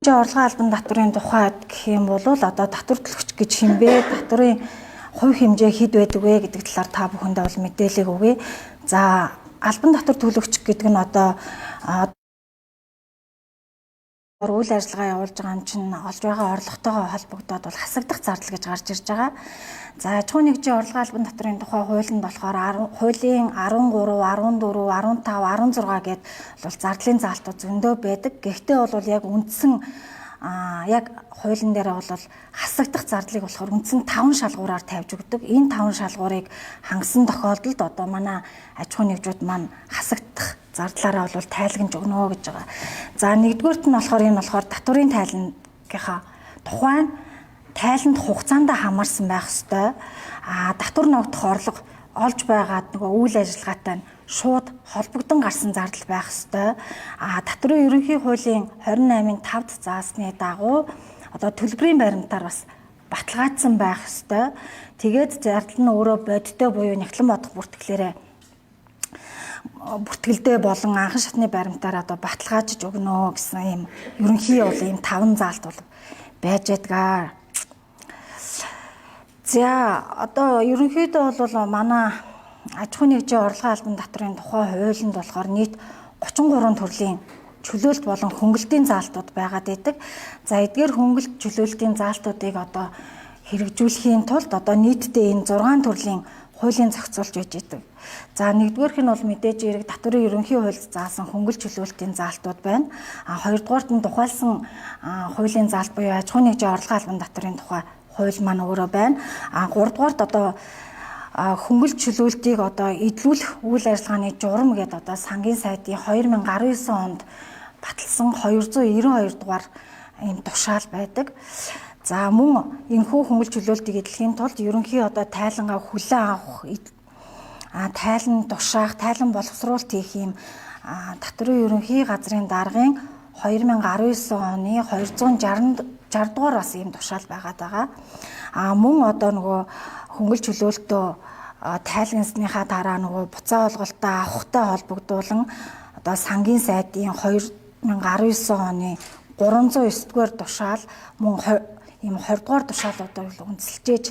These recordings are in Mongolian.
Орлогын албан татврын тухайд гэх юм бол одоо татвар төлөгч гэж хэмбэ, татврын хувь хэмжээ хэд байдаг вэ гэдэг талаар та бүхэндээ бол мэдээлэл өгье. За, албан татвар төлөгч гэдэг нь одоо үйл ажиллагаа явуулж байгаа юм чинь олж байгаа орлоготойгоо холбогдоод бол хасагдах зардал гэж гарч ирж байгаа. За, аж ахуйн нэгжийн орлогын албан татврын тухай хуулинд болохоор хуулийн 13, 14, 15, 16 гээд бол зардлын заалтууд зөндөө байдаг. Гэхдээ бол яг үндсэн яг хуулийн дээр бол хасагдах зардлыг болохоор үндсэн 5 шалгуураар тавьж өгдөг. Энэ 5 шалгуурыг хангасан тохиолдолд одоо манай аж ахуйн нэгжүүд маань хасагдах зардлаараа бол тайлагнаж өгнө гэж байгаа. За, нэгдүгээрт нь болохоор энэ болохоор татврын тайлангийнхаа тухайн тайланд хугацаанд хамаарсан байх ёстой. Татвар ногдох орлого олж байгаад нөгөө үйл ажиллагаатай нь шууд холбогдсон гарсан зардал байх ёстой. Татврын ерөнхий хуулийн 28-ын 5-д заасны дагуу одоо төлбөрийн баримтаар бас баталгаажсан байх ёстой. Тэгээд зардал нь өөрөө бодиттой буюу нягтлан бодох бүртгэлдээ болон анхан шатны баримтаар одоо баталгаажиж өгнө гэсэн ийм ерөнхий бол ийм 5 заалт бол байж байдаг. За, одоо ерөнхийдөө бол манай аж ахуйн нэгжийн орлогын албан татврын тухай хуулинд болохоор нийт 33 төрлийн чөлөөлт болон хөнгөлтийн заалтууд байгаад байдаг. За, эдгээр хөнгөлт чөлөөлтийн заалтуудыг одоо хэрэгжүүлэхийн тулд одоо нийтдээ энэ 6 төрлийн хуулийн зохицуулж байж байдаг. За, нэгдүгээрх нь бол мэдээж эрэг татврын ерөнхий хуульд заасан хөнгөлт чөлөөлтийн заалтууд байна. Хоёрдугаарт нь тухайлсан хуулийн заалт буюу аж ахуйн нэгжийн орлогын албан татврын тухай хууль маань өөрөө байна. Гуравдугаарт одоо хөнгөлт чөлөөлтийг одоо эдлүүлэх үйл ажиллагааны журам гэдэг одоо сангийн сайдын 2019 онд баталсан 292 дугаар ийм тушаал байдаг. За, мөн энэхүү хөнгөлт чөлөөлтийг эдлэхийн тулд ерөнхий одоо тайлангаа хүлээн авах, тайлан тушаах, тайлан боловсруулалт хийх ийм татврын ерөнхий газрын даргын 2019 оны 260 дугаар бас ийм тушаал байгаад байгаа. Мөн одоо нөгөө хөнгөлт чөлөөлтөө тайлансныхаа дараа нөгөө буцаа олголтоо авахтай холбогдуулан одоо сангийн сайдын 2019 оны 309 дугаар тушаал мөн ийм 20 дугаар тушаалуудыг үндэслэж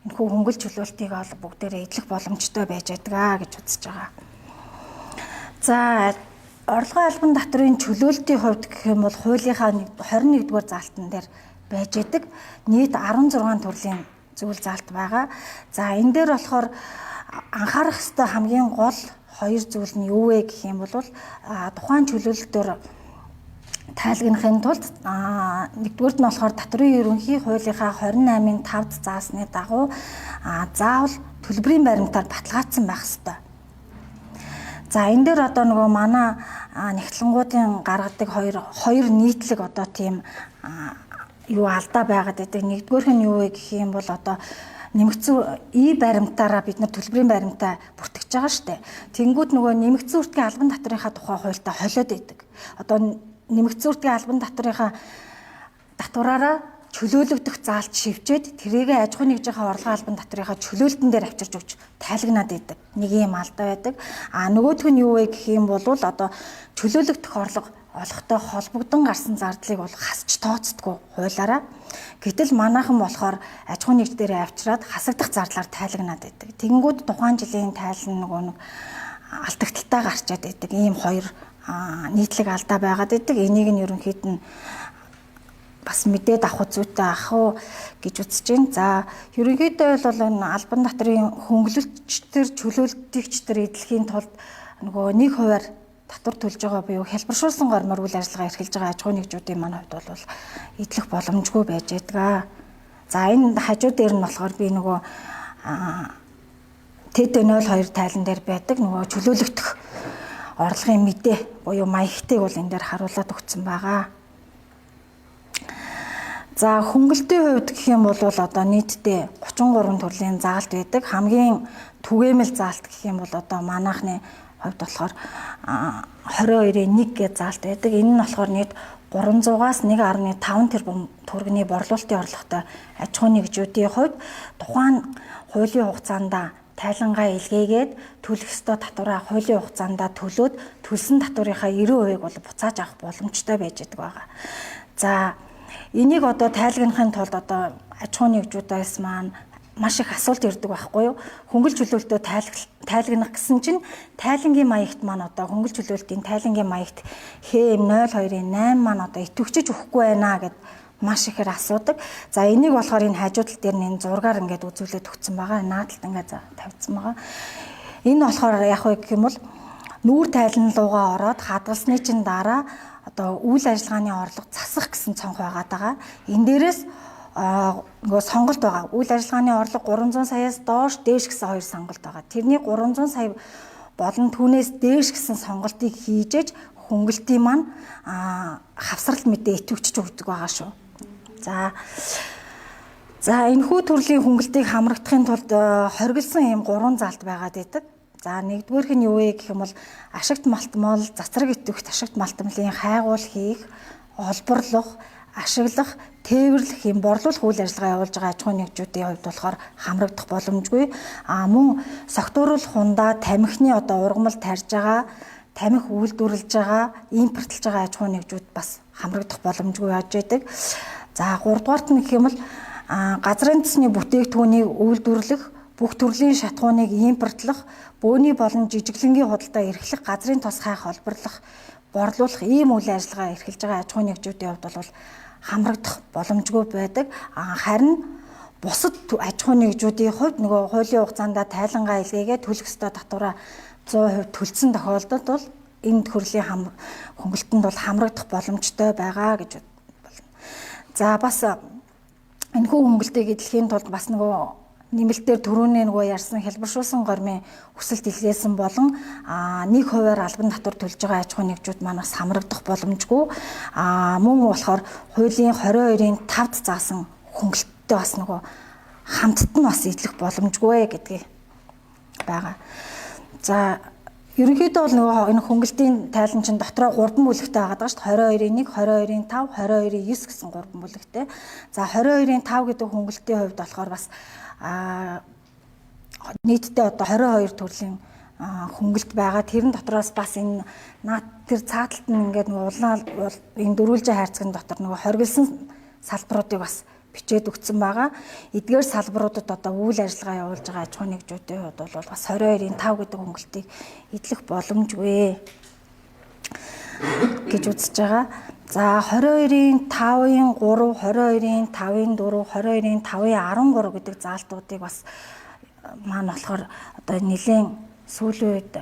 энэхүү хөнгөлт чөлөөлтийг ол бүгдээрээ эдлэх боломжтой байж байгаа гэж үзэж байгаа. За, орлогын албан татврын чөлөөлтийн хувьд гэх юм бол хуулийнхаа 21 дугаар заалтан дээр байж байдаг. Нийт 16 төрлийн зүйл заалт байгаа. За, энэ дээр болохоор анхаарах ёстой хамгийн гол хоёр зүйл нь юу вэ гэх юм бол тухайн чөлөөлөлтөөр тайлагнахын тулд нэгдүгээрт нь болохоор татврын ерөнхий хуулийнхаа 28-ын 5-д заасны дагуу заавал төлбөрийн баримтаар баталгаажсан байх ёстой. За, энэ дээр одоо нөгөө манай нягтлангуудын гаргадаг хоёр нийтлэг одоо тийм алдаа байгаад байдаг. Нэгдүгээрх нь юу вэ гэх юм бол одоо нэмэгдсэн баримтаараа бид нар төлбөрийн баримтаа бүртгэж байгаа шүү дээ. Тэнгүүд нөгөө нэмэгдсэн үртгийн албан татврынхаа тухай хуультай холиод байдаг. Одоо нэмэгдсэн үртгийн албан татврынхаа татвараараа чөлөөлөгдөх заалт шивчээд тэрийгэ аж ахуйн нэгжийнхээ орлогын албан татврынхаа чөлөөлтөн дээр авчирч өгч тайлагнаад байдаг. Нэг юм алдаа байдаг. Нөгөөх нь юу вэ гэх юм бол одоо чөлөөлөгдөх орлого олохтой холбогдсон гарсан зардлыг бол хасч тооцдгүй хуулаараа. Гэтэл манайхан болохоор аж ахуйн нэгж дээрээ авчираад хасагдах зардлаар тайлагнаад байдаг. Тэгэнгүүт тухайн жилийн тайлан нөгөө нэг алдагдaltaй гарчаад байдаг. Ийм хоёр нийтлэг алдаа байгаад байдаг. Энийг нь ерөнхийд нь бас мэдээд авах зүйтэй ах уу гэж үзэж байна. За, ерөнхийдөө бол энэ албан татврын хөнгөлөлтчдэр чөлөөлтөгчдэр эдлэхийн тулд нөгөө 1%-аар татвар төлж байгаа буюу хэлбэршүүлсэн гормоор үйл ажиллагаа эрхэлж байгаа аж ахуйн нэгжүүдийн маань хувьд бол эдлэх боломжгүй байж байдаг. За, энэ хажуу дээр нь болохоор би нөгөө ТТ02 тайлан дээр байдаг нөгөө чөлөөлөгдөх орлогын мэдээ буюу маягтыг бол энэ дээр харуулад өгсөн байгаа. За, хөнгөлтийн хувьд гэх юм бол одоо нийтдээ 33 төрлийн заалт байдаг. Хамгийн түгээмэл заалт гэх юм бол одоо манайхны хувьд болохоор 22.1 гэж заалт байдаг. Энэ нь болохоор нийт 300-аас 1.5 тэрбум төгрөгийн борлуулалтын орлоготой аж ахуйн нэгжүүдийн хувьд тухайн хуулийн хугацаанд тайлангаа илгээгээд төлөх ёстой татвараа хуулийн хугацаанд төлөөд төлсөн татварынхаа 90% бол буцааж авах боломжтой байж байгаа. За энийг одоо тайлгнахын тулд одоо аж ахуйн нэгжүүдээс маань маш их асуулт ирдэг байхгүй юу? Хөнгөлж чөлөөлтөө тайлгнах гэсэн чинь тайлангийн маягт маань одоо хөнгөлж чөлөөлтийн тайлангийн маягт HM02-8 маань одоо идэвхжиж өгөхгүй байна гэд маш ихээр асуудаг. За энийг болохоор энэ хажуу тал дээр нь энэ зургаар ингээд үзүүлээд өгсөн байгаа. Наадалд ингээд тавьсан байгаа. Энэ болохоор яг вэ гэх юм бол нүүр тайлан луугаа ороод хадгалсны чинь дараа одоо үйл ажиллагааны орлого засах гэсэн цонх байгаад байгаа. Энэ дээрээс нөгөө сонголт байгаа. Үйл ажиллагааны орлого 300 саяас доош дээш гэсэн хоёр сонголт байгаа. Тэрний 300 сая болон түүнээс дээш гэсэн сонголтыг хийжээж хөнгөлтийн маань хавсралт мэдээ идэвхжиж өгдөг байгаа шүү. За энэ хүү төрлийн хөнгөлтийг хамрагдахын тулд хоригдсан ийм 3 залт байгаад байдаг. За нэгдүгээрх нь юу вэ гэх юм бол ашигт малтмол, цацраг идэвхт ашигт малтмлын хайгуул хийх, олборлох, ашиглах, тээвэрлэх юм борлуулах үйл ажиллагаа явуулж байгаа аж ахуйн нэгжүүдийн хувьд болохоор хамрагдах боломжгүй. Мөн согтууруулах хундаа тамхины одоо ургамал тарьж байгаа, тамхи үйлдвэрлэж байгаа, импортлж байгаа аж ахуйн нэгжүүд бас хамрагдах боломжгүй яаж байдаг. За 3 дугаарт нь гэх юм бол газрын төсний бүтээгдэхүүнийг үйлдвэрлэх, бүх төрлийн шатхууныг импортлох, бөөний болон жижиглэнгийн худалдаа эрхлэх, газрын тос хайх, олборлох, борлуулах ийм үйл ажиллагаа эрхэлж байгаа аж ахуйн нэгжүүдийн хувьд бол хамрагдах боломжгүй байдаг. Харин бусад аж ахуйн нэгжүүдийн хувьд нөгөө хуулийн хугацаанд тайлангаа илгээгээд төлөх ёстой татвараа 100% төлсөн тохиолдолд бол энэ төрлийн хөнгөлтөнд бол хамрагдах боломжтой байгаа гэж болно. За бас энэ хүү хөнгөлтийг эдлэхийн тулд бас нөгөө нэмэлтээр түрүүний нөгөө ярьсан хэлбэршүүлсэн гормын өсөлт илгээсэн болон 1% албан татвар төлж байгаа аж ахуйн нэгжүүд маань бас хамрагдах боломжгүй. Мөн болохоор хуулийн 22-ийн 5-д заасан хөнгөлттэй бас нөгөө хамтд нь бас идэх боломжгүй гэдгийг байгаа. За ерөнхийдөө бол нөгөө энэ хөнгөлтийн тайлан чинь дотроо 3 бүлэгтэй байгаа даа шүү дээ. 22-ийн 1, 22-ийн 5, 22-ийн 9 гэсэн 3 бүлэгтэй. За 22-ийн 5 гэдэг хөнгөлтийн хувьд болохоор бас нийтдээ одоо 22 төрлийн хөнгөлт байгаа. Тэрэн дотроос бас энэ тэр цааталт нь ингээд нөгөө энэ дөрвөлжин хайрцагын дотор нөгөө хоригдсан салбаруудыг бас бичээд өгсөн байгаа. Эдгээр салбаруудад одоо үйл ажиллагаа явуулж байгаа аж ахуйн нэгжүүдийн хувьд бол бас 22-ийн 5 гэдэг хөнгөлтийг идэх боломжгүй гэж үзэж байгаа. За 22-ийн 5-ын 3, 22-ийн 5-ын 4, 22-ийн 5-ын 13 гэдэг заалтуудыг бас маань болохоор одоо нэлээд сүүлийн үед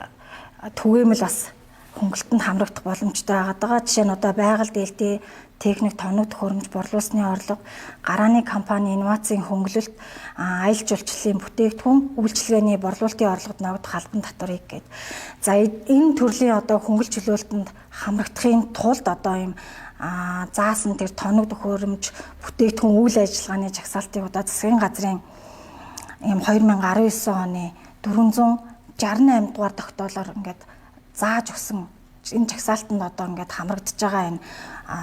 түгээмэл бас хөнгөлтөнд хамрагдах боломжтой байгаа. Жишээ нь одоо байгаль дээлтэй техник, тоног төхөөрөмж, борлуулсны орлого, гарааны компани инновацийн хөнгөлөлт, аялал жуулчлалын бүтээгдэхүүн, үйлчилгээний борлуулалтын орлогод ногдох албан татварыг гээд. За энэ төрлийн одоо хөнгөлж чөлөөлтөнд хамрагдахын тулд одоо юм заасан тэр тоног төхөөрөмж, бүтээгдэхүүн үйл ажиллагааны жагсаалтыг одоо засгийн газрын юм 2019 оны 468 дугаар тогтоолоор ингээд зааж өгсөн энэ жагсаалтанд одоо ингээд хамрагдж байгаа энэ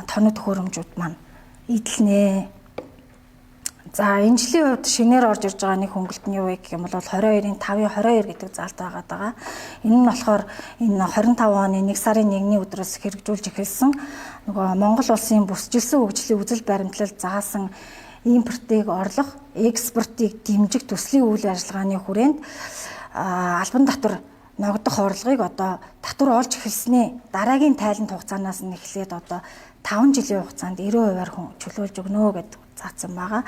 тоног төхөөрөмжүүд маань идэлнэ. За энэ жилийн хувьд шинээр орж ирж байгаа нэг хөнгөлт нь юу вэ гэх юм бол 22-ийн 5-ын 22 гэдэг заалт байгаа. Энэ нь болохоор энэ 25 оны 1 сарын 1-ний өдрөөс хэрэгжүүлж эхэлсэн нөгөө Монгол улсын бүсчилсэн хөгжлийн үзэл баримтлал заасан импортыг орлох, экспортыг дэмжих төслийн үйл ажиллагааны хүрээнд албан татвар ногдох орлогыг одоо татвар олж эхэлсний дараагийн тайлант хугацаанаас нь эхлээд одоо 5 жилийн хугацаанд 90% чөлөөлж өгнө гэдэг заасан байгаа.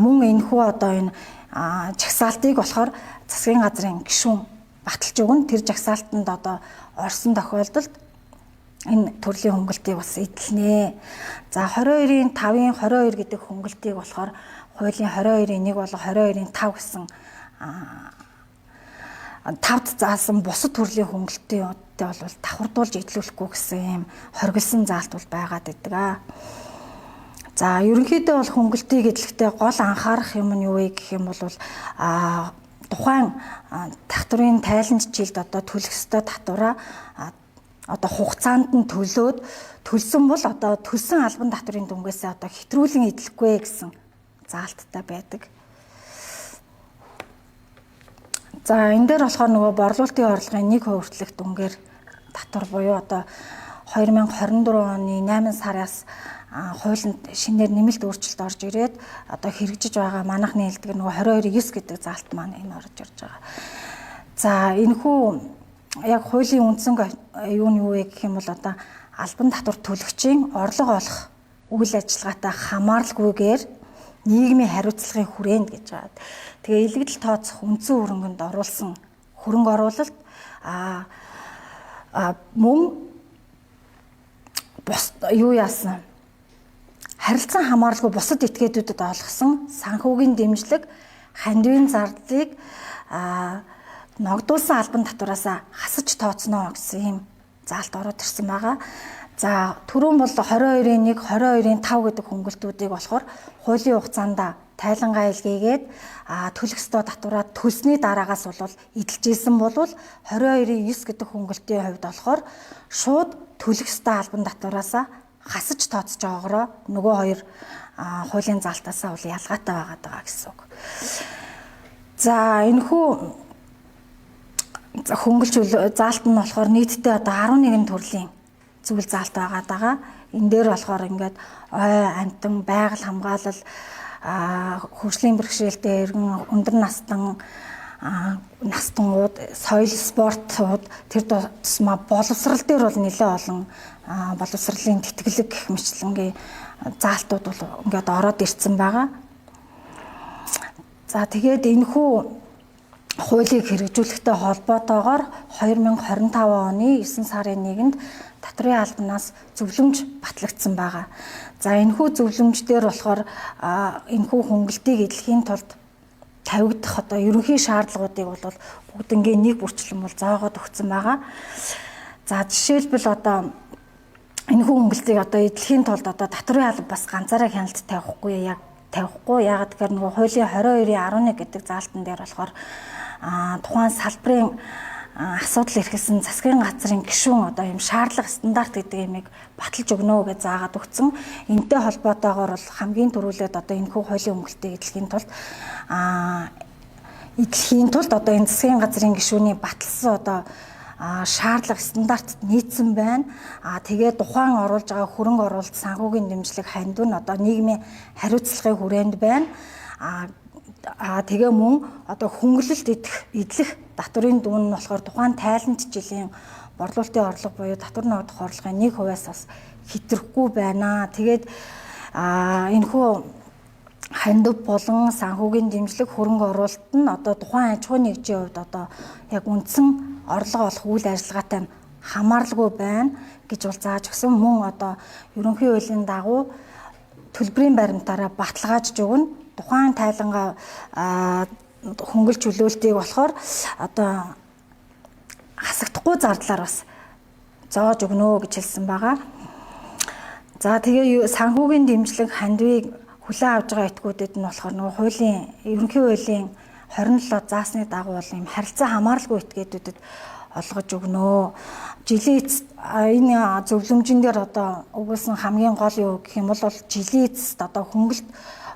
Мөн энэ хүү одоо энэ жагсаалтыг болохоор засгийн газрын гишүүн баталж өгнө. Тэр жагсаалтанд одоо орсон тохиолдолд энэ төрлийн хөнгөлтийг бас эдэлнэ. За 22-ийн 5-ын 22 гэдэг хөнгөлтийг болохоор хуулийн 22-ийн 1 болон 22-ийн 5 гэсэн 5-д заасан бусад төрлийн хөнгөлтийн бол давхардуулж идлүүлэхгүй гэсэн юм хоригдсан заалт бол байгаад байдаг. За ерөнхийдөө бол хөнгөлтийг эдлэхдээ гол анхаарах юм нь юу вэ гэх юм бол тухайн татврын тайланд жилд одоо төлөх ёстой татвараа одоо хугацаанд нь төлсөн бол одоо төлсөн албан татврын дүнгээсээ одоо хэтрүүлэн эдлэхгүй гэсэн заалттай байдаг. За энэ дээр болохоор нөгөө борлуулалтын орлогын 1% хүртэлх дүнгээр татвар буюу одоо 2024 оны 8 сараас хуулинд шинээр нэмэлт өөрчлөлт орж ирээд одоо хэрэгжиж байгаа манайхны хэлдэг нөгөө 22.9 гэдэг заалт маань энэ орж ирж байгаа. За энэхүү яг хуулийн үндсэн юу вэ гэх юм бол одоо албан татвар төлөгчийн орлого олох үйл ажиллагаатай хамааралгүйгээр нийгмийн хариуцлагын хүрээнд гэж байгаа. Тэгээ илэгдэл тооцох үндсэн хөрөнгөнд оруулсан хөрөнгө оруулалт мөн бус юу яасан харилцан хамааралгүй бусад этгээдүүдэд олгосон санхүүгийн дэмжлэг хандивын зардлыг ногдуулсан албан татвараас хасаж тооцно гэсэн ийм заалт ороод ирсэн байгаа. За түрүүн бол 22.1, 22.5 гэдэг хөнгөлтүүдийг болохоор хуулийн хугацаанд тайлангаа илгээгээд төлөх ёстой татвараа төлсний дараагаас бол эдэлжсэн бол 22.9 гэдэг хөнгөлтийн хувьд болохоор шууд төлөх ёстой албан татвараас хасаж тооцож байгаагаараа нөгөө хоёр хуулийн заалтаасаа бол ялгаатай байгаад байгаа гэсэн үг. За энэхүү хөнгөлж заалт нь болохоор нийтдээ одоо 11 төрлийн зүйл заалт байгаад байгаа. Энэ дээр болохоор ингээд ой, амтан, байгаль хамгаалал, хөгжлийн бэрхшээлтэй иргэн, өндөр настангууд, соёл, спортууд тэр тусмаа боловсрал дээр бол нэлээд олон боловсролын тэтгэлэг гэх мэтлэнгийн заалтууд бол ингээд ороод ирсэн байгаа. За тэгээд энэхүү хуулийг хэрэгжүүлэхтэй холбоотойгоор 2025 оны 9 сарын 1-нд татврын албанаас зөвлөмж батлагдсан байгаа. За энэхүү зөвлөмждөр болохоор энэхүү хөнгөлтийг эдлэхийн тулд тавигдах одоо ерөнхий шаардлагуудыг бол бүгднгээ нэг бүрчлэн бол зоогоод өгсөн байгаа. За жишээлбэл одоо энэхүү хөнгөлтийг одоо эдлэхийн тулд одоо татврын алба бас ганцаараа хяналт тавихгүй яагаад гэхээр нөгөө хуулийн 22.11 гэдэг заалтан дээр болохоор тухайн салбарын асуудал эрхэлсэн засгийн газрын гишүүн одоо ийм шаардлага стандарт гэдэг юмыг баталж өгнө гэж заагаад өгсөн. Энтэй холбоотойгоор бол хамгийн түрүүлээд одоо энэхүү хуулийн хөнгөлтийг эдлэхийн тулд одоо энэ засгийн газрын гишүүний баталсан одоо шаардлага стандартт нийцсэн байна. Тэгээд тухайн оруулж байгаа хөрөнгө оруулалт санхүүгийн дэмжлэг хандив нь одоо нийгмийн хариуцлагын хүрээнд байна. Тэгээ мөн одоо хөнгөлөлт эдлэх татврын дүн нь болохоор тухайн тайлант жилийн борлуулалтын орлого буюу татвар ногдох орлогын 1%-аас бас хэтрэхгүй байна. Тэгээд энэхүү хандив болон санхүүгийн дэмжлэг хөрөнгө оруулалт нь одоо тухайн аж ахуйн нэгжийн хувьд одоо яг үндсэн орлого олох үйл ажиллагаатай хамааралгүй байна гэж бол зааж өгсөн. Мөн одоо ерөнхий хуулийн дагуу төлбөрийн баримтаараа баталгаажж өгнө. Тухайн тайлангаа хөнгөлж чөлөөлтийг болохоор одоо хасагдахгүй зардлаар бас зоож өгнө гэж хэлсэн байгаа. За тэгээ санхүүгийн дэмжлэг хандивыг хүлээн авч байгаа этгүүдэд нь болохоор нөгөө хуулийн ерөнхий хуулийн 27 заасны дагуу бол юм харилцан хамааралгүй этгээдүүдэд олгож өгнө. Жилийн эцэст энэ зөвлөмжин дээр одоо өгүүлсэн хамгийн гол юу гэх юм бол жилийн эцэст одоо хөнгөлт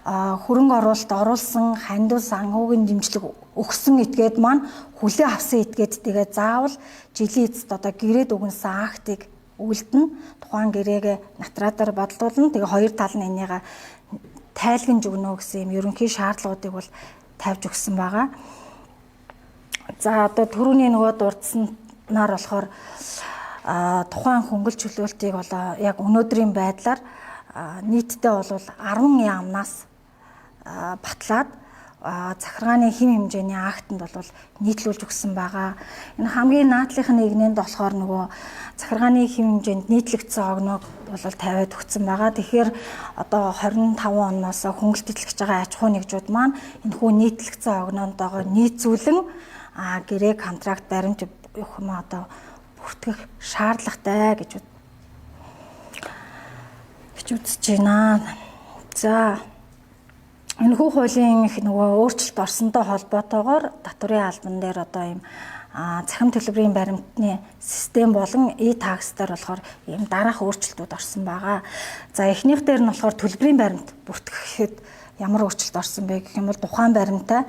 хөрөнгө оруулалт оруулсан хандив санхүүгийн дэмжлэг өгсөн этгээд маань хүлээн авсан этгээдтэйгээ заавал жилийн эцэст одоо гэрээд өгнсөн актыг үлдэнэ. Тухайн гэрээгээ натраатаар бодлуулна. Тэгээ хоёр тал нь энийгээ тайлгнаж өгнө гэсэн юм ерөнхий шаардлагуудыг бол тавьж өгсөн байгаа. За одоо түрүүний нөгөө дурдсанаар болохоор тухайн хөнгөлж чөлөөлтийг бол яг өнөөдрийн байдлаар нийтдээ бол 10 яамнаас батлаад захиргааны хэм хэмжээний актанд бол нийтлүүлж өгсөн байгаа. Энэ хамгийн наадлынхын нэгнэнд болохоор нөгөө захиргааны хэм хэмжээнд нийтлэгдсэн огноог бол тавиад өгсөн байгаа. Тэгэхээр одоо 25 оноос хөнгөлт эдлэж байгаа аж ахуй нэгжүүд маань энэхүү нийтлэгдсэн огноондоо нийцүүлэн гэрээ контракт баримт өгөх юм одоо бүртгэх шаардлагатай гэж үзэж байна. За энэхүү хуулийн нөгөө өөрчлөлт орсонтой холбоотойгоор татврын албан дээр одоо ийм цахим төлбөрийн баримтны систем болон e-tax дээр болохоор ийм дараах өөрчлөлтүүд орсон байгаа. За эхнийх дээр нь болохоор төлбөрийн баримт бүртгэхэд ямар өөрчлөлт орсон бэ гэх юм бол тухайн баримтаа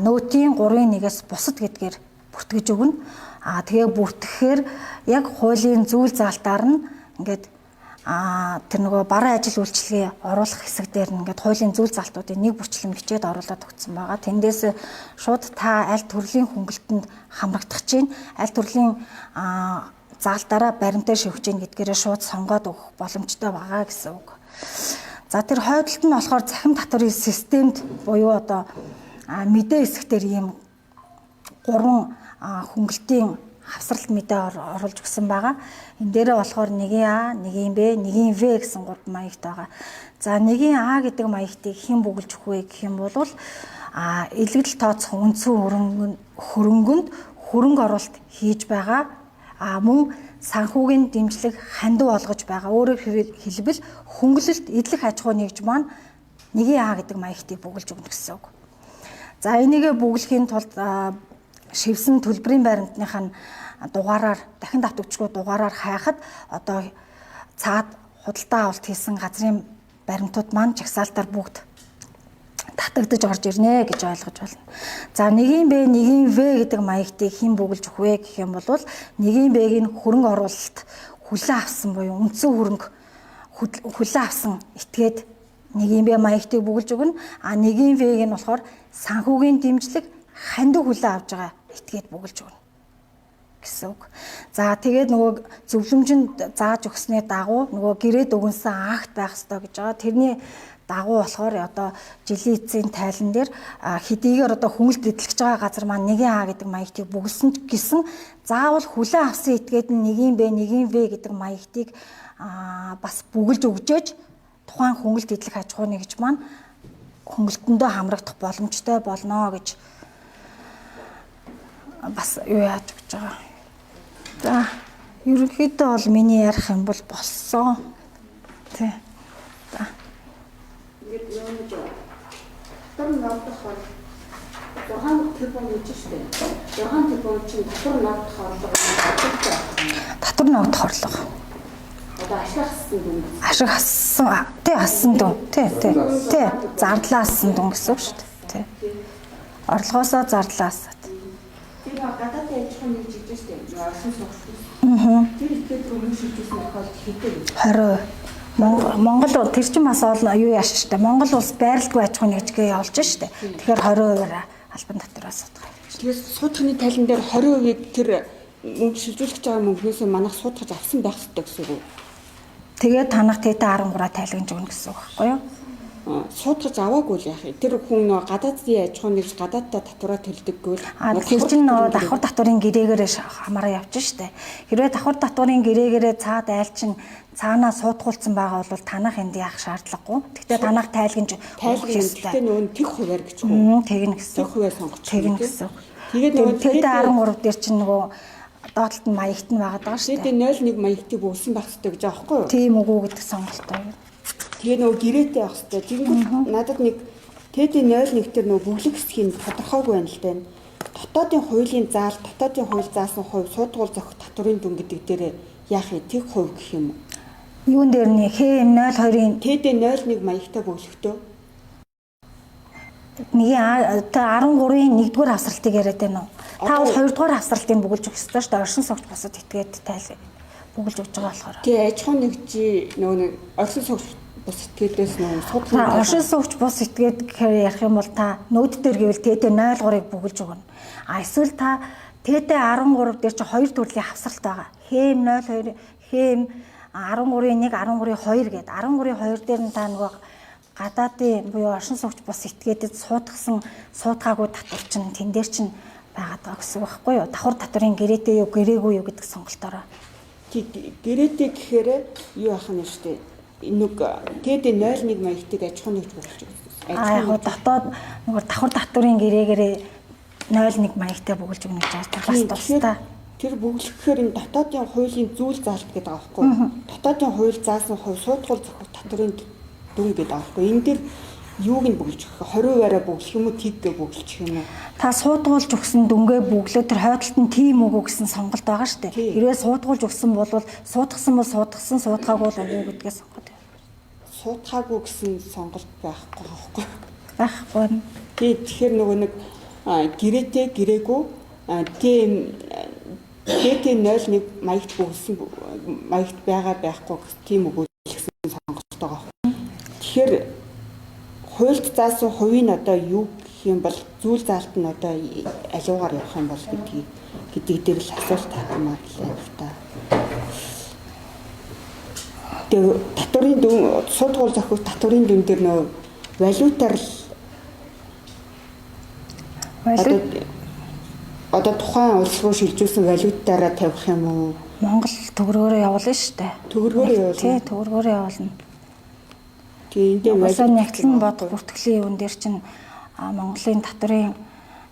нөөтийн 3-1-ээс бусад гэдгээр бүртгэж өгнө. Тэгээ бүртгэхээр яг хуулийн зүйл заалтаар нь ингээд тэр нөгөө бараа ажил үйлчилгээ оруулах хэсэг дээр ингээд хуулийн зүйл залтуудын нэг бүрчлэн бичээд оруулаад өгсөн байгаа. Тэндээс шууд та аль төрлийн хөнгөлтөнд хамрагдах чинь, аль төрлийн заалтаараа баримтаа шивж гин гэдгээрээ шууд сонгоод өгөх боломжтой байгаа гэсэн үг. За тэр хойдолд нь болохоор цахим татварын системд буюу одоо мэдээ хэсгээр ийм 3 хөнгөлтийн хавсралт мэдээ оруулж өгсөн байгаа. Энэ дээрээ болохоор 1А, 1Б, 1В гэсэн 3 маягт байгаа. За 1А гэдэг маягтыг хэн бүгэлж өгөх вэ гэх юм бол илэгдэл тооцох үндсэн хөрөнгөнд хөрөнгө оруулалт хийж байгаа. Мөн санхүүгийн дэмжлэг хандив олгож байгаа. Өөрөөр хэлбэл хөнгөлөлт эдлэх аж ахуй нэгж маань 1А гэдэг маягтыг бүгэлж өгнө гэсэн үг. За энийгээ бүглэхийн тулд шивсэн төлбөрийн баримтных нь дугаараар дахин давтагчгүй дугаараар хайхад одоо цаад худалдаа авалт хийсэн газрын баримтууд маань жагсаалтаар бүгд татагдаж орж ирнэ гэж ойлгож байна. За 1Б, 1В гэдэг маягтыг хэн бүгэлж өгөх вэ гэх юм бол 1Б-г нь хөрөнгө оруулалт хүлээн авсан буюу үндсэн хөрөнгө хүлээн авсан этгээд 1Б маягтыг бүгэлж өгнө. 1В-г нь болохоор санхүүгийн дэмжлэг хандив хүлээн авж байгаа этгээд бүгэлж өгнө гэсэн үг. За тэгээд нөгөө зөвлөмжөнд зааж өгсөний дагуу нөгөө гэрээд өгөнсөн акт байх ёстой гэж байгаа. Тэрний дагуу болохоор одоо жилийн эцсийн тайлан дээр хэдийгээр одоо хүмүүст эдлэгч байгаа газар маань 1А гэдэг маягтыг бүгэлсэн гэсэн заавал хүлээн авсан этгээд нь 1Б, 1В гэдэг маягтыг бас бүгэлж өгжээж тухайн хөнгөлт эдлэх аж ахуй нэгж маань хөнгөлтөндөө хамрагдах боломжтой болно гэж бас юу яаж гэж байгаа. За ерөнхийдөө бол миний ярих юм бол болсон. Тий. За. Ингээд юунаж татвар нотох бол 6 тэрбум гэж штэ. 6 тэрбум чинь татвар нотох орлого татвар нотох орлого. Одоо ашиг хассан дүн. Ашиг хассан тий хассан дүн. Тий. Зардлаа хассан дүн гэсэн үг шүү дээ. Тий. Орлогоосоо зардлаа хасаад. Тэр гадаадын аж ахуйн нэг жижиг штэ. Орсон суугч. Тэр ихэд өмнө шилжүүлсэн тохиолдол хэдэн вэ? 20. Монгол тэр чинь бас юу яаш штэ. Монгол улс байралгүй аж ахуйн нэгжгээ явуулж штэ. Тэгэхээр 20%-аар албан татвараас судах. Тэгэхээр суудхны тайлан дээр 20%-ийг тэр мөнгө шилжүүлэх байгаа мөнгнөөс манайх суудгаж авсан байх хэрэгтэй гэсэн үг. Тэгээд танах тэт 13 тайлгнаж өгнө гэсэн үг байхгүй юу? Суудгаж аваагүй л яах вэ? Тэр хүн нөө гадаадын аж ахуйн нэгж гадаадтай татвараа төлдөггүй л. Тэр чинь нөө давхар татварын гэрээгээр хамаараа явчихна штэ. Хэрвээ давхар татварын гэрээгээрээ цаад айл чинь цаанаа суудгуулсан байгаа бол танах энд яах шаардлагагүй. Тэгтээ танах тайлгнаж өгөх ёстой. Тэгтээ нөө тэг хуваар гэж үү? Тэгнэ гэсэн. Тэг хуваа сонгоч. Тэгнэ гэсэн. Тэгээд нөгөө тэт 13 дээр чинь нөгөө доотлолт нь маягт нь байгаа даа штэ. Тэт 01 маягтыг өгсөн байх хэрэгтэй гэж аахгүй юу? Тийм үгүй гэдэг сонголттой. Тэгээ нөгөө гэрээтэй байх хэрэгтэй. Тэгэнгүүт надад нэг тэт 01 дээр нөгөө бүглэг хэсгийн тодорхойгүй байна л дээ. Дотоодын хуулийн заал, дотоодын хууль заасан хувь суудгуул зохих татварын дүн гэдэг дээр яах вэ? Тэг хувь гэх юм уу? Юун дээр нэ Х02-ын тэт 01 маягтай бүглэхтөө нэг 13-ын 1-р хавсралтыг яриад байна уу? Та бол 2-р хавсралтыг бүгэлж өгөх ёстой шүү дээ. Оршин суугч босод этгээд тайл бүгэлж өгж байгаа болохоор. Тий, аж ахуйн нэгжийн нөгөө нэг оршин суугч бус этгээдээс нөгөө судалгаа. Оршин суугч бус этгээд гэхээр ярих юм бол та нөөд дээр гэвэл ТТ03-ыг бүгэлж өгнө. Эсвэл та ТТ13 дээр чи 2 төрлийн хавсралт байгаа. ХМ02, ХМ 13-ын 1, 13-ын 2 гэдэг. 13-ын 2 дээр нь та нөгөө гадаадын буюу оршин суугч бус этгээдэд суудгасан суудгаагүй татвар чинь тэн дээр чинь байгаад байгаа гэсэн үг байхгүй юу? Давхар татварын гэрээтэй юу гэрээгүй юу гэдэг сонголтоороо. Гэрээтэй гэхээр юу ах нь штэ. Нэг тэд 01 маягтыг аж ахуйн нэгж бүгэлж өгсөн. Яг дотоод нөгөө давхар татварын гэрээгээр 01 маягтай бүгэлж өгнө гэж бас тустай. Тэр бүглэхээр энэ дотоодын хуулийн зүйл заалт гэдэг байгаа байхгүй юу? Дотоодын хууль заасан хувь суудгуул зохих татварын дүн гэдэг байгаа байхгүй юу? Энэ дэр юуг нь бүгэлж өгөх? 20%-аараа бүглэх юм уу, тиггээ бүгэлчих юм уу? Та суудгуулж өгсөн дүнгээ бүглөө тэр хойдолт нь тийм үгүй гэсэн сонголт байгаа шүү дээ. Хэрвээ суудгуулж өгсөн бол суудгасан бол суудгасан, суудгаагүй бол үгүй гэдгээ сонгох. Суудгаагүй гэсэн сонголт байхгүй байхгүй юу? Байхгүй. Тэгэхээр нөгөө нэг гэрээтэй гэрээгүй тийм ТТ01 маягт бүгэлсэн маягт байгаа байхгүй тийм үгүй Тэгэхээр хуульд заасан хувийн одоо юу гэх юм бол зүйл заалт нь одоо аливаагаар явах юм бол гэдгийг дээр л асуулт тавьмаар байна л та. Тэгээ татврын дүн судгуул зохиох татврын дүн дээр нөө валютаар л одоо тухайн улс руу шилжүүлсэн валютаараа тавих юм уу? Монгол төгрөгөөрөө явуулна шүү дээ. Төгрөгөөрөө явуулна. Тий, төгрөгөөрөө явуулна. Тэгээ энэ дээр валют нягтлан бодох бүртгэлийн юун дээр чинь Монголын татврын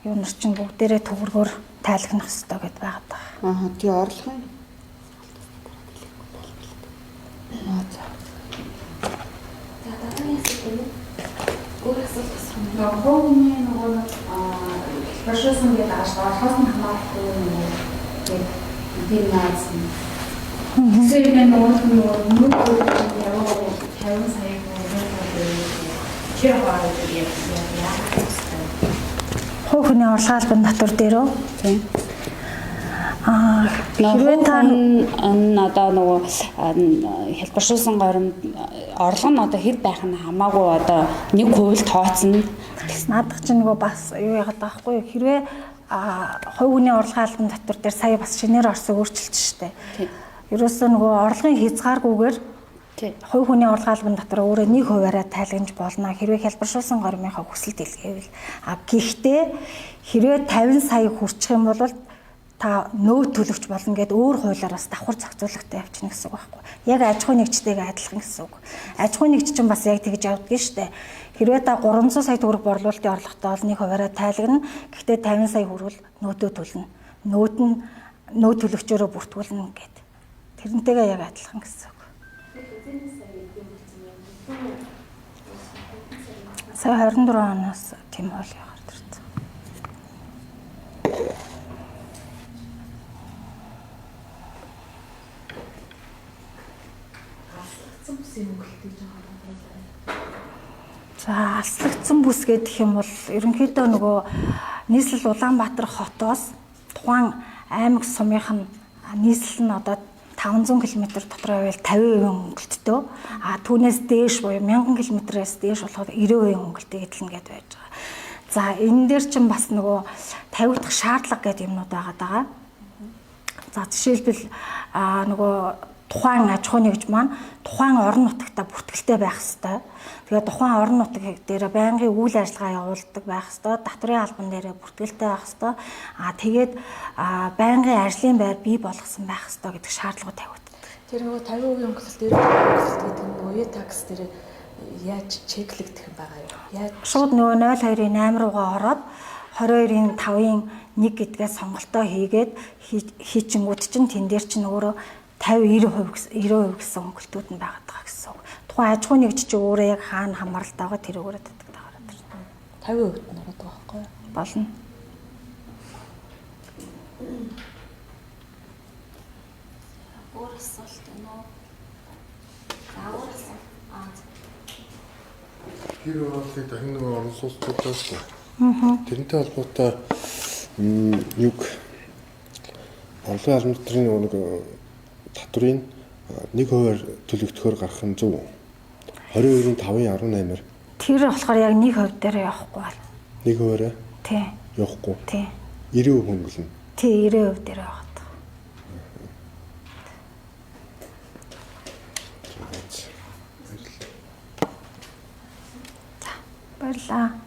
юунар чинь бүгдээрээ төгрөгөөр тайлгнах хэрэгтэй гэдээ байгаад байгаа. Аа, тий орлого юм. За дараагийн хэсэг өөр асуулт асуух. Нөгөөний нөгөө башуусан гэдэг аашгаас нь хамаарахгүй юм гэдэг наац нь. Тэгэхээр энэ нөгөө мөнгө яваа 50 сая тэр хаваа гэдэг яа. Хувь хүний орлогын албан татвар дээр үү? Тийм. Хэрвээ та одоо нөгөө хэлбэршүүлсэн горимд орлого нь одоо хэд байх нь хамаагүй одоо 1% тооцно. Наадах чинь нөгөө бас юу яагаад байгаа байхгүй юу? Хэрвээ хувь хүний орлогын албан татвар дээр сая бас шинээр орсон өөрчлөлт шүү дээ. Ерөөсөө нөгөө орлогын хязгааргүйгээр хувь хүний орлогын албан татвар өөрөө 1%-аараа тайлгнаж болно. Хэрвээ хэлбэршүүлсэн горимынхаа хүсэл дэлгээвэл гэхдээ хэрвээ 50 сая хүрчих юм бол та нөөц төлөгч болно гэд өөр хуулиараас давхар зохицуулагтай явчихна гэсэн үг байхгүй. Яг аж ахуй нэгжтэйгээ адилхан гэсэн үг. Аж ахуй нэгж чинь бас яг тэгж явдгийн штэ. Хэрвээ та 300 сая төгрөг борлуулалтын орлоготой бол 1%-аараа тайлгна. Гэхдээ 50 сая хүрвэл нөөтөө төлнө. Нөөц төлөгчөөрөө бүртгүүлнэ гэд. Тэрнтэйгээ яг адилхан гэсэн үг. Сая 24 оноос тийм хол яваад ирсэн. За алслагдсан бүс гэдэг юм бол ерөнхийдөө нөгөө нийслэл Улаанбаатар хотоос тухайн аймаг сумынх нь нийслэл нь одоо 500 км дотор байвал 50% хөнгөлттэй. Түүнээс дээш буюу 1000 км-ээс дээш болохоор 90% хөнгөлттэй эдлэн гэдээ байж байгаа. За энэ дээр чинь бас нөгөө тавигдах шаардлага гэдэг юмнууд байгаа. За жишээлбэл нөгөө тухайн аж ахуй нэгж маань тухайн орон нутагта бүртгэлтэй байх ёстой. Тэгээд тухайн орон нутаг дээр байнгын үйл ажиллагаа явуулдаг байх ёстой. Татврын албан дээр бүртгэлтэй байх ёстой. Тэгээд байнгын ажлын байр бий болгосон байх ёстой гэдэг шаардлагууд тавигддаг. Тэр нөгөө 50% өнгөлөлт 90% өнгөлөлт гэдэг нь уяа такс дээр яаж чеклэгдэх юм байгаа юу? Яаж шууд нөгөө 02-ын 8 руугаа ороод 22-ын 5-ын 1 гэдгээ сонголтоо хийгээд хийчингүүд чинь тэн дээр чинь өөрөө 50-90% гэсэн хөнгөлтүүд нь байгаад байгаа гэсэн үг. Тухайн аж ахуй нэгж чинь өөрөө яг хаана хамааралтай байгаа тэр өгөрөд байдаг даа. 50% нь ороод байгаа байхгүй юу? Болно. Өөр асуулт байна уу? Өөр асуулт. Тэр өөрөлтөд дахин нэг орон сууцтуудаас тэрнтэй холбоотой юг орлогын албан татврын нэг татврын 1%-аар төлөгдөхөөр гарах нь зөв. 22-ын 5-18-аар. Тэр болохоор яг 1% дээр явахгүй бол. 1%-аараа? Тий. Явахгүй. Тий. 90% хөнгөлнө. Тий, 90% дээр яваад. За, баярлалаа.